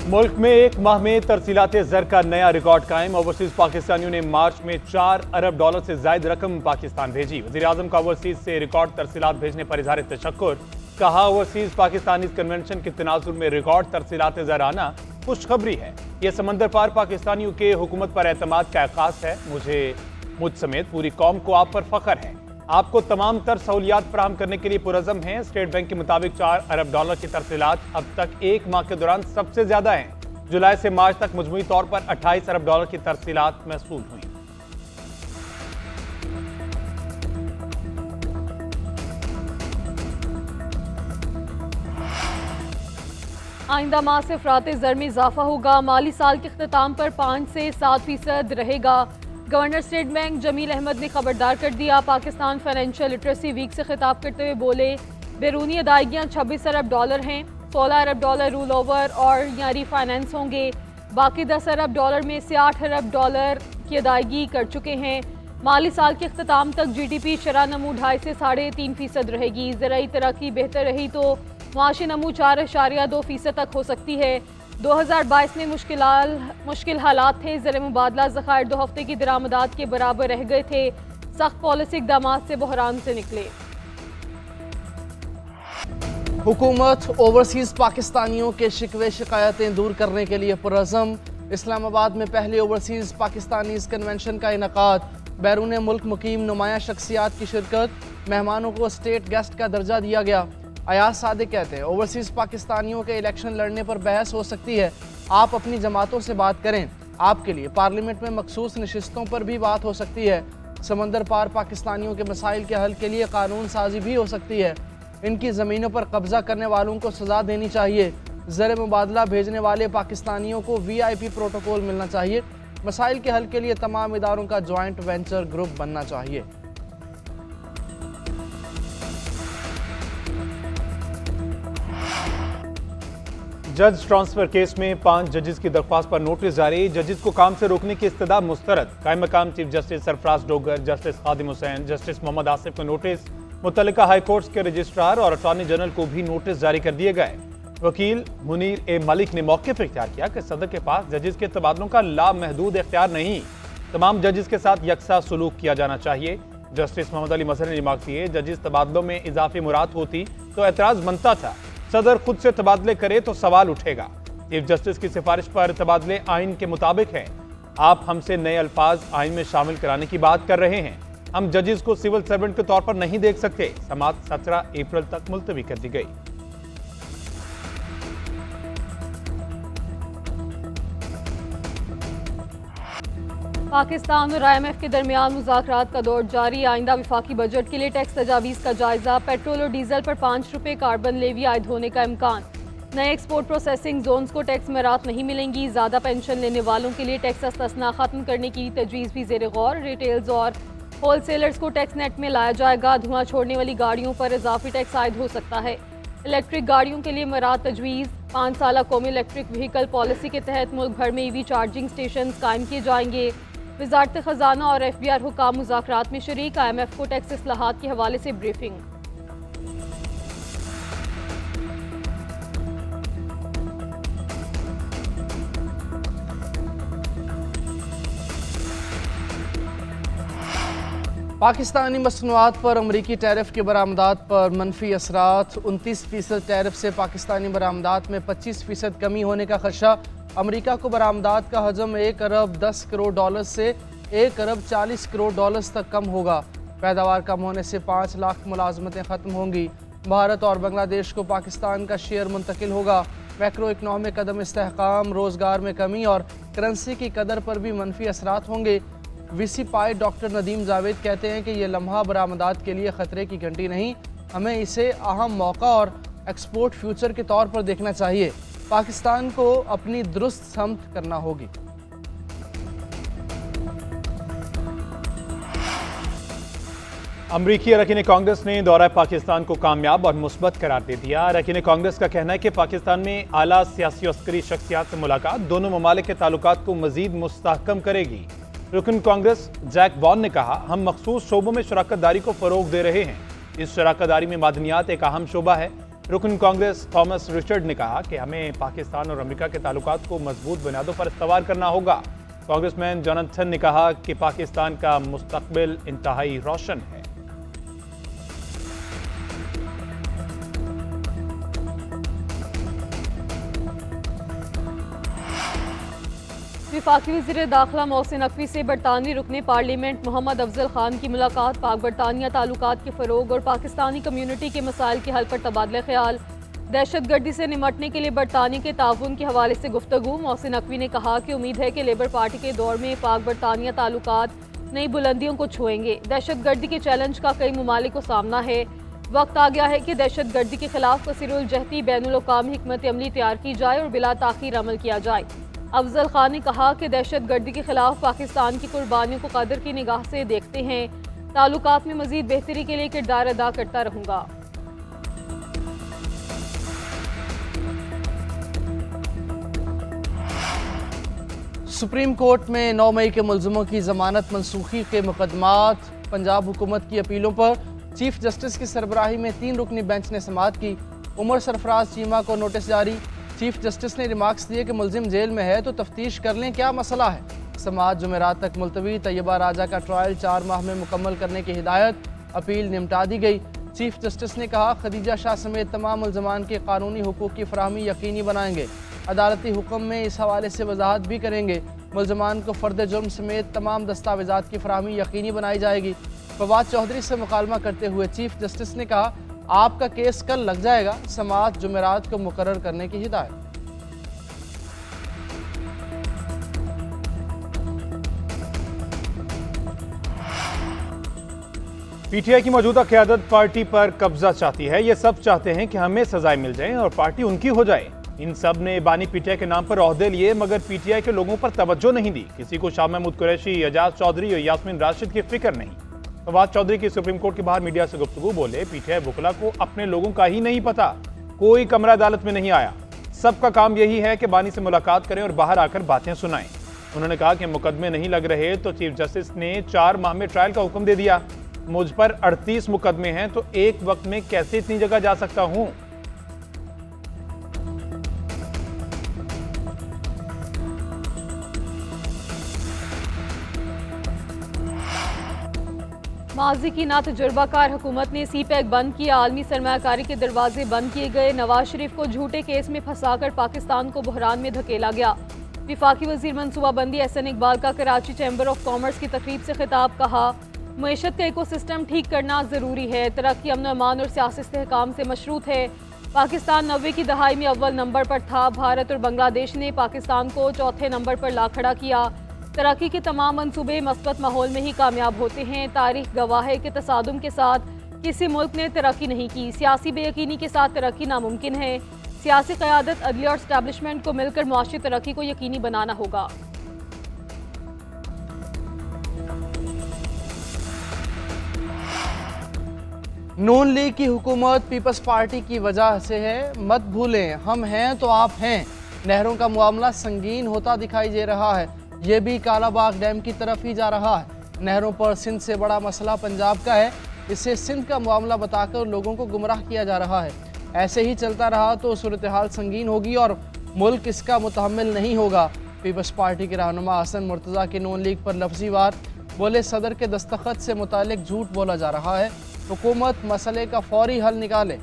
मुल्क में एक माह में तरसीलात ज़र का नया रिकॉर्ड कायम। ओवरसीज पाकिस्तानियों ने मार्च में 4 अरब डॉलर से ज्यादा रकम पाकिस्तान भेजी। वज़ीर आज़म का ओवरसीज से रिकॉर्ड तरसीलात भेजने पर इज़हार तशक्कुर। कहा, ओवरसीज पाकिस्तानी कन्वेंशन के तनाजुर में रिकॉर्ड तरसीलात ज़र आना खुशखबरी है। यह समंदर पार पाकिस्तानियों के हुकूमत पर एतमाद का अक्कास है। मुझ समेत पूरी कौम को आप पर फख्र है। आपको तमाम तर सहूलियात फराहम करने के लिए पुरज़म हैं। स्टेट बैंक के मुताबिक 4 अरब डॉलर की तरसीलात अब तक एक माह के दौरान सबसे ज्यादा हैं। जुलाई से मार्च तक मजमूई तौर पर 28 अरब डॉलर की तरसीलात मौसूल हुई। आइंदा माह से अफराते ज़र में इजाफा होगा। माली साल के अख्ताम पर 5 से 7% रहेगा। Governor State Bank Jameel Ahmed ने खबरदार कर दिया। पाकिस्तान फाइनेंशियल लिटरेसी वीक से खिताब करते हुए बोले, बैरूनी अदायगियाँ 26 अरब डॉलर हैं। 16 अरब डॉलर रूल ओवर और या रीफाइनेंस होंगे। बाकी 10 अरब डॉलर में से 8 अरब डॉलर की अदायगी कर चुके हैं। माली साल के अख्ताम तक GDP शरह नमू 2.5 से 3.5% रहेगी। ज़राई तरक्की बेहतर रही तो माशी नमू 4.2% तक हो सकती है। 2022 में मुश्किल हालात थे। ज़र मुबादला ज़खायर 2 हफ्ते की दरामदात के बराबर रह गए थे। सख्त पॉलिसी इक़दाम से बहरान से निकले। हुकूमत ओवरसीज़ पाकिस्तानियों के शिकवे शिकायतें दूर करने के लिए पुरज़म। इस्लामाबाद में पहले ओवरसीज़ पाकिस्तानीज़ कन्वेंशन का इनकाद। बैरून मुल्क मुकीम नुमाया शख्सियात की शिरकत। मेहमानों को स्टेट गेस्ट का दर्जा दिया गया। अयाज सादिक कहते हैं, ओवरसीज़ पाकिस्तानियों के इलेक्शन लड़ने पर बहस हो सकती है। आप अपनी जमातों से बात करें। आपके लिए पार्लियामेंट में मखसूस नशिस्तों पर भी बात हो सकती है। समंदर पार पाकिस्तानियों के मसाइल के हल के लिए कानून साजी भी हो सकती है। इनकी ज़मीनों पर कब्जा करने वालों को सज़ा देनी चाहिए। ज़र मुबादला भेजने वाले पाकिस्तानियों को VIP प्रोटोकॉल मिलना चाहिए। मसाइल के हल के लिए तमाम इदारों का जॉइंट वेंचर ग्रुप बनना चाहिए। जज ट्रांसफर केस में 5 जजेस की दरख्वास्त पर नोटिस जारी। जजेस को काम से रोकने की इस्तदा मुस्तरद। कायम मकाम chief justice Sarfraz Dogar, justice Khadim Hussain, justice Mohammad Asif को नोटिस। मुतल्लिका हाई कोर्ट्स के रजिस्ट्रार और अटॉर्नी जनरल को भी नोटिस जारी कर दिए गए। वकील मुनीर ए मलिक ने मौके पर इख्तियार किया कि सदर के पास जजेस के तबादलों का लामहदूद इख्तियार नहीं। तमाम जजेस के साथ यकसा सलूक किया जाना चाहिए। जस्टिस मोहम्मद अली मजहर ने रिमार्क किए, जजेस तबादलों में इजाफी मुराद होती तो एतराज बनता था। सदर खुद से तबादले करे तो सवाल उठेगा। चीफ जस्टिस की सिफारिश पर तबादले आइन के मुताबिक है। आप हमसे नए अल्फाज आइन में शामिल कराने की बात कर रहे हैं। हम जजेस को सिविल सर्वेंट के तौर पर नहीं देख सकते। समाअत 17 अप्रैल तक मुलतवी कर दी गई। पाकिस्तान और IMF के दरमियान मुज़ाकरात का दौर जारी। आइंदा विफाकी बजट के लिए टैक्स तजावीज़ का जायजा। पेट्रोल और डीजल पर 5 रुपये कार्बन लेवी आयद होने का इम्कान। नए एक्सपोर्ट प्रोसेसिंग जोन्स को टैक्स में राहत नहीं मिलेंगी। ज़्यादा पेंशन लेने वालों के लिए टैक्स इस्तिस्ना खत्म करने की तजवीज़ भी ज़ेर गौर। रिटेल्स और होलसेलर्स को टैक्स नेट में लाया जाएगा। धुआं छोड़ने वाली गाड़ियों पर इजाफी टैक्स आयद हो सकता है। इलेक्ट्रिक गाड़ियों के लिए मराद तजवीज़। 5 साला कौमी इलेक्ट्रिक व्हीकल पॉलिसी के तहत मुल्क भर में EV चार्जिंग स्टेशन कायम किए जाएंगे। वज़ारत ख़जाना और FBR हुकाम मुज़ाकरात में शरीक। IMF को टैक्स इस्लाहात के हवाले से ब्रीफिंग। पाकिस्तानी मसनूआत पर अमरीकी टैरिफ की बरामदात पर मनफी असरात। 29% टैरिफ से पाकिस्तानी बरामदात में 25% कमी होने का खदशा। अमरीका को बरामदात का हजम 1 अरब 10 करोड़ डॉलर से 1 अरब 40 करोड़ डॉलर तक कम होगा। पैदावार कम होने से 5 लाख मुलाजमतें ख़त्म होंगी। भारत और बांग्लादेश को पाकिस्तान का शेयर मुंतकिल होगा। मैक्रो इकनॉमिक कदम इस्तेहकाम, रोज़गार में कमी और करेंसी की कदर पर भी मनफी असरात होंगे। VC पाई डॉक्टर नदीम जावेद कहते हैं कि यह लम्हा बरामदात के लिए ख़तरे की घंटी नहीं, हमें इसे अहम मौका और एक्सपोर्ट फ्यूचर के तौर पर देखना चाहिए। पाकिस्तान को अपनी दुरुस्त समत करना होगी। अमरीकी अरकान कांग्रेस ने दौरा पाकिस्तान को कामयाब और मुस्बत करार दे दिया। अरकान कांग्रेस का कहना है कि पाकिस्तान में आला सियासी और अस्करी शख्सियात से मुलाकात दोनों ममालिक के ताल्लुकात को मजीद मुस्तहकम करेगी। रुकन कांग्रेस जैक वॉन ने कहा, हम मखसूस शोबों में शराकत दारी को फ़रोग दे रहे हैं। इस शराकत दारी में मादनियात एक अहम शोबा है। रुकन कांग्रेस थॉमस रिचर्ड ने कहा कि हमें पाकिस्तान और अमेरिका के ताल्लुकात को मजबूत बुनियादों पर इस्तवार करना होगा। कांग्रेसमैन जोनाथन ने कहा कि पाकिस्तान का मुस्तकबिल इंतहाई रोशन है। वफाकी वज़ीर दाखिला मोहसिन नकवी से बरतानवी रुकने पार्लियामेंट मोहम्मद अफजल खान की मुलाकात। पाक बरतानिया ताल्लुकात के फ़रोग और पाकिस्तानी कम्यूनिटी के मसाइल के हल पर तबादला ख्याल। दहशत गर्दी से निमटने के लिए बरतानिया के ताउन के हवाले से गुफ्तगू। मोहसिन नकवी ने कहा कि उम्मीद है कि लेबर पार्टी के दौर में पाक बरतानिया ताल्लुकात नई बुलंदियों को छुएंगे। दहशत गर्दी के चैलेंज का कई ममालिक को सामना है। वक्त आ गया है कि दहशत गर्दी के खिलाफ कसीरुल जहती बैनुल अक़वामी हिकमत अमली तैयार की जाए और बिला ताख़ीर अमल किया जाए। अफजल खान ने कहा कि दहशत गर्दी के खिलाफ पाकिस्तान की कुर्बानियों को कदर की निगाह से देखते हैं। ताल्लुकात में मजीद बेहतरी के लिए किरदार अदा करता रहूँगा। सुप्रीम कोर्ट में 9 मई के मुलजमों की जमानत मनसूखी के मुकदमात। पंजाब हुकूमत की अपीलों पर चीफ जस्टिस की सरबराही में 3 रुकनी बेंच ने समाअत की। उमर सरफराज चीमा को नोटिस जारी। चीफ जस्टिस ने रिमार्क्स दिए कि मुलजिम जेल में है तो तफ्तीश कर लें, क्या मसला है। समाअत जुमेरात तक मुलतवी। तैयबा राजा का ट्रायल 4 माह में मुकम्मल करने की हिदायत। अपील निमटा दी गई। चीफ जस्टिस ने कहा खदीजा शाह समेत तमाम मुलजमान के कानूनी हुकूक की फराहमी यकीनी बनाएंगे। अदालती हुक्म में इस हवाले से वजाहत भी करेंगे। मुलजमान को फ़र्द जुर्म समेत तमाम दस्तावेजात की फराहमी यकीनी बनाई जाएगी। फवाद चौधरी से मुकालमा करते हुए चीफ जस्टिस ने कहा आपका केस कल लग जाएगा। समाअत जुमेरात को मुकर्रर करने की हिदायत। पीटीआई की मौजूदा क़यादत पार्टी पर कब्जा चाहती है। ये सब चाहते हैं कि हमें सजाएं मिल जाएं और पार्टी उनकी हो जाए। इन सब ने बानी पीटीआई के नाम पर ओहदे लिए मगर पीटीआई के लोगों पर तवज्जो नहीं दी। किसी को शाह महमूद कुरैशी, एजाज चौधरी और यास्मीन राशिद की फिक्र नहीं। फवाद चौधरी की सुप्रीम कोर्ट के बाहर मीडिया से गुफ्तगू बोले पीटीआई वकला को अपने लोगों का ही नहीं पता। कोई कमरा अदालत में नहीं आया। सबका काम यही है कि बानी से मुलाकात करें और बाहर आकर बातें सुनाएं। उन्होंने कहा कि मुकदमे नहीं लग रहे तो चीफ जस्टिस ने 4 माह में ट्रायल का हुक्म दे दिया। मुझ पर 38 मुकदमे हैं तो एक वक्त में कैसे इतनी जगह जा सकता हूं। माजी की ना तजुर्बाकार हुकूमत ने सी पैक बंद किया। आलमी सरमायाकारी के दरवाजे बंद किए गए। नवाज शरीफ को झूठे केस में फंसाकर पाकिस्तान को बहरान में धकेला गया। विफाकी वजीर मनसूबाबंदी एहसन इकबाल का कराची चैम्बर ऑफ कॉमर्स की तकरीब से खिताब। कहा मईशत का इकोसिस्टम ठीक करना ज़रूरी है। तरक्की अमन अमान और सियासी इस्तेहकाम से मशरूत है। पाकिस्तान 90 की दहाई में अव्वल नंबर पर था। भारत और बांग्लादेश ने पाकिस्तान को चौथे नंबर पर ला खड़ा किया। तरक्की के तमाम मंसूबे मस्बत माहौल में ही कामयाब होते हैं। तारीख गवाह है कि तसादुम के साथ किसी मुल्क ने तरक्की नहीं की। सियासी बेयकीनी के साथ तरक्की नामुमकिन है। सियासी क़यादत, अदलिया और एस्टैब्लिशमेंट को मिलकर मुआशी तरक्की को यकीनी बनाना होगा। नून लीग की हुकूमत पीपल्स पार्टी की वजह से है। मत भूलें हम हैं तो आप हैं। नहरों का मामला संगीन होता दिखाई दे रहा है। ये भी कालाबाग डैम की तरफ ही जा रहा है। नहरों पर सिंध से बड़ा मसला पंजाब का है। इसे सिंध का मामला बताकर लोगों को गुमराह किया जा रहा है। ऐसे ही चलता रहा तो सूरत हाल संगीन होगी और मुल्क इसका मुतहम्मिल नहीं होगा। पीपल्स पार्टी के रहनुमा हसन मुर्तज़ा की नून लीग पर लफ्जी वार। बोले सदर के दस्तखत से मुतालिक झूठ बोला जा रहा है। हुकूमत मसले का फौरी हल निकाले।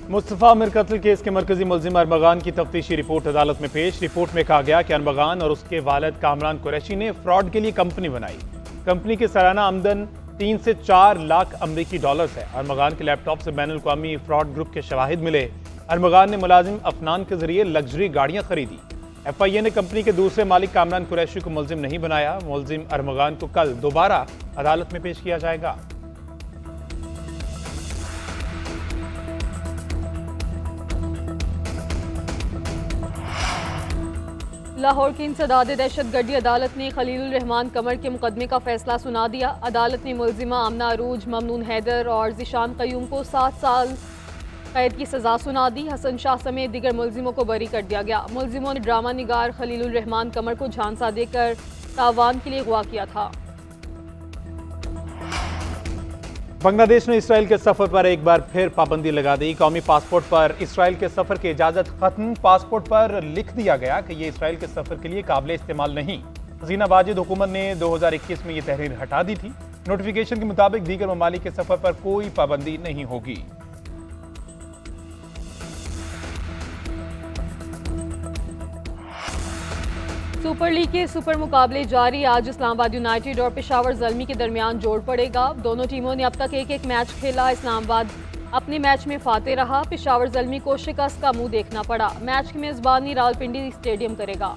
मुस्तफ़ा अमीर कत्ल केस के मरकजी मुलजिम अरमगान की तफ्तीशी रिपोर्ट अदालत में पेश। रिपोर्ट में कहा गया कि अरमगान और उसके वालिद कामरान कुरैशी ने फ्रॉड के लिए कंपनी बनाई। कंपनी की सालाना आमदन 3 से 4 लाख अमरीकी डॉलर्स है। अरमगान के लैपटॉप से बैनुल अक़वामी फ्रॉड ग्रुप के शवाहिद मिले। अरमगान ने मुलाजिम अफनान के जरिए लग्जरी गाड़ियां खरीदी। FIA ने कंपनी के दूसरे मालिक कामरान कुरैशी को मुलजिम नहीं बनाया। मुलजिम अरमगान को कल दोबारा अदालत में पेश किया जाएगा। लाहौर की इंसदाद दहशतगर्दी अदालत ने खलीलुर रहमान कमर के मुकदमे का फैसला सुना दिया। अदालत ने मुलजिमा आमना अरूज, ममनून हैदर और ज़ीशान क़य्यूम को 7 साल कैद की सज़ा सुना दी। हसन शाह समेत दीगर मुलजिमों को बरी कर दिया गया। मुलजिमों ने ड्रामा निगार खलीलुर रहमान कमर को झांसा देकर तावान के लिए अगवा किया था। बांग्लादेश ने इसराइल के सफर पर एक बार फिर पाबंदी लगा दी। कौमी पासपोर्ट पर इसराइल के सफर की इजाजत खत्म। पासपोर्ट पर लिख दिया गया कि ये इसराइल के सफर के लिए काबिल इस्तेमाल नहीं। हसीना वाजिद हुकूमत ने 2021 में ये तहरीर हटा दी थी। नोटिफिकेशन के मुताबिक दीगर ममालिक के सफर पर कोई पाबंदी नहीं होगी। सुपर लीग के सुपर मुकाबले जारी। आज इस्लामाबाद यूनाइटेड और पेशावर ज़ल्मी के दरमियान जोड़ पड़ेगा। दोनों टीमों ने अब तक एक एक मैच खेला। इस्लामाबाद अपने मैच में फाते रहा। पेशावर ज़ल्मी को शिकस्त का मुंह देखना पड़ा। मैच की मेजबानी रावलपिंडी स्टेडियम करेगा।